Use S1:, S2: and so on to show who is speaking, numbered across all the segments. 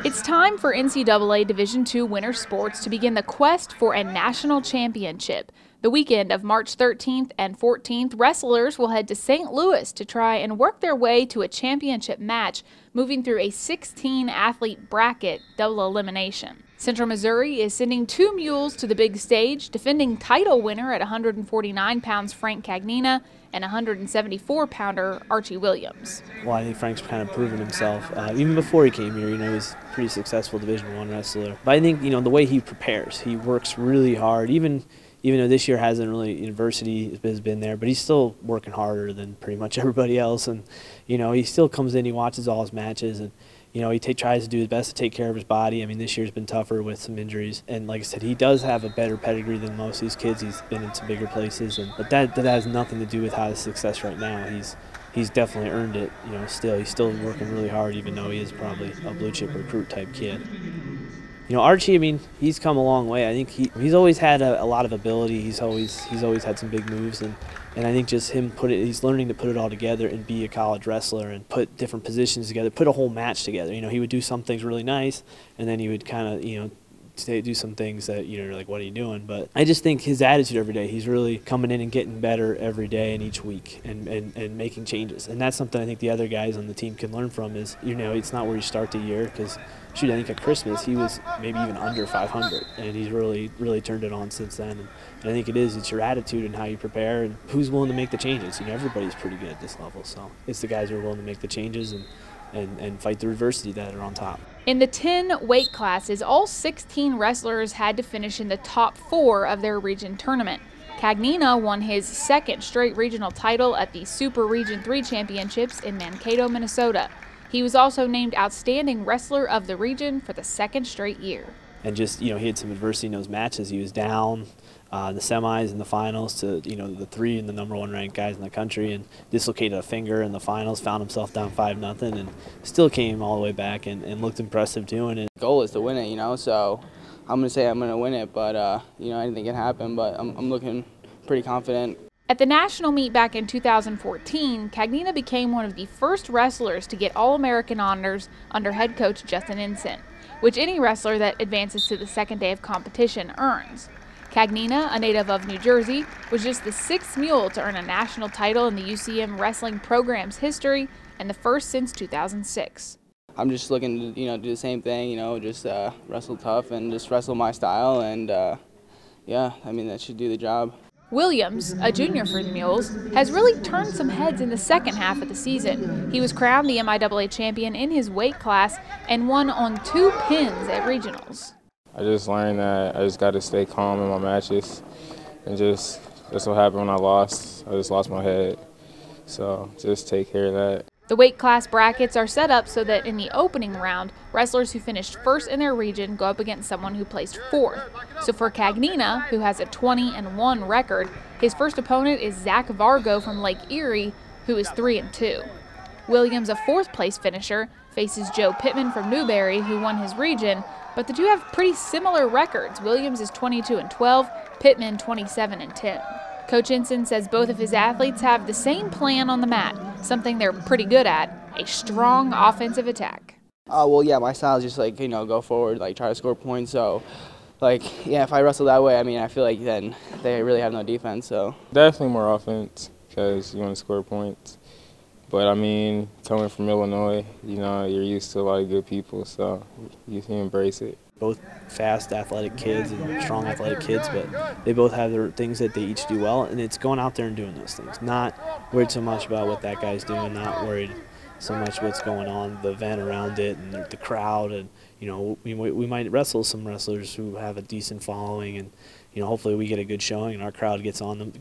S1: It's time for NCAA Division II winter sports to begin the quest for a national championship. The weekend of March 13th and 14th, wrestlers will head to St. Louis to try and work their way to a championship match, moving through a 16-athlete bracket double elimination. Central Missouri is sending two mules to the big stage, defending title winner at 149 pounds Frank Cagnina and 174-pounder Archie Williams.
S2: Well, I think Frank's kind of proven himself. Even before he came here, he was a pretty successful Division I wrestler. But I think, the way he prepares, he works really hard. Even though this year hasn't really, university has been there, but he's still working harder than pretty much everybody else. And, he still comes in, he watches all his matches, and, he tries to do his best to take care of his body. I mean, this year's been tougher with some injuries. And like I said, he does have a better pedigree than most of these kids. He's been in some bigger places, but that has nothing to do with his success right now. He's definitely earned it, still. He's still working really hard, even though he is probably a blue-chip recruit type kid. Archie, I mean, he's come a long way. I think he's always had a lot of ability. He's always had some big moves, and I think just he's learning to put it all together and be a college wrestler and put different positions together, put a whole match together. He would do some things really nice, and then he would kind of, do some things that, you're like, what are you doing? But I just think his attitude every day, he's really coming in and getting better every day and each week and making changes. And that's something I think the other guys on the team can learn from is, it's not where you start the year, because, shoot, I think at Christmas he was maybe even under 500, and he's really turned it on since then. And I think it's your attitude and how you prepare and who's willing to make the changes. Everybody's pretty good at this level, so it's the guys who are willing to make the changes and fight the adversity that are on top.
S1: In the 10 weight classes, all 16 wrestlers had to finish in the top 4 of their region tournament. Cagnina won his second straight regional title at the Super Region 3 Championships in Mankato, Minnesota. He was also named Outstanding Wrestler of the Region for the second straight year.
S2: And just, he had some adversity in those matches. He was down the semis and the finals to, the 3 and the #1 ranked guys in the country, and dislocated a finger in the finals, found himself down 5-0, and still came all the way back and looked impressive doing it.
S3: The goal is to win it, so I'm going to say I'm going to win it, but, anything can happen, but I'm looking pretty confident.
S1: At the national meet back in 2014, Cagnina became one of the first wrestlers to get All-American honors under head coach Justin Ensign, which any wrestler that advances to the second day of competition earns. Cagnina, a native of New Jersey, was just the 6th mule to earn a national title in the UCM wrestling program's history and the first since 2006.
S3: I'm just looking to, do the same thing, just wrestle tough and just wrestle my style, and yeah, I mean, that should do the job.
S1: Williams, a junior for the Mules, has really turned some heads in the second half of the season. He was crowned the MIAA champion in his weight class and won on 2 pins at regionals.
S4: I just learned that I just got to stay calm in my matches, and that's what happened when I lost. I just lost my head, so just take care of that.
S1: The weight class brackets are set up so that in the opening round, wrestlers who finished first in their region go up against someone who placed 4th. So for Cagnina, who has a 20-1 record, his first opponent is Zach Vargo from Lake Erie, who is 3-2. Williams, a 4th place finisher, faces Joe Pittman from Newberry, who won his region, but the two have pretty similar records. Williams is 22-12, Pittman 27-10. Coach Ensign says both of his athletes have the same plan on the mat, something they're pretty good at, a strong offensive attack.
S3: Well, yeah, my style is just go forward, try to score points. So, yeah, if I wrestle that way, I mean, I feel like then they really have no defense. So
S4: definitely more offense because you want to score points. But I mean, coming from Illinois, you're used to a lot of good people, so you can embrace it.
S2: Both fast, athletic kids and strong, athletic kids, but they both have their things that they each do well, and it's going out there and doing those things. Not worried so much about what that guy's doing, not worried so much what's going on, the event around it, and the crowd, and we might wrestle some wrestlers who have a decent following, and hopefully we get a good showing, and our crowd gets on them,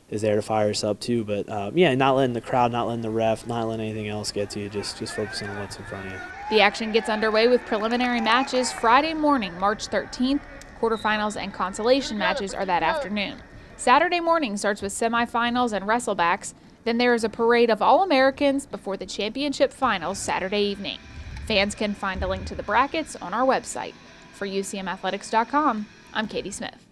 S2: is there to fire us up too. But yeah, not letting the crowd, not letting the ref, not letting anything else get to you, just focusing on what's in front of you.
S1: The action gets underway with preliminary matches Friday morning, March 13th. Quarterfinals and consolation matches are that afternoon. Saturday morning starts with semifinals and wrestlebacks. Then there is a parade of All-Americans before the championship finals Saturday evening. Fans can find a link to the brackets on our website. For UCMathletics.com, I'm Katie Smith.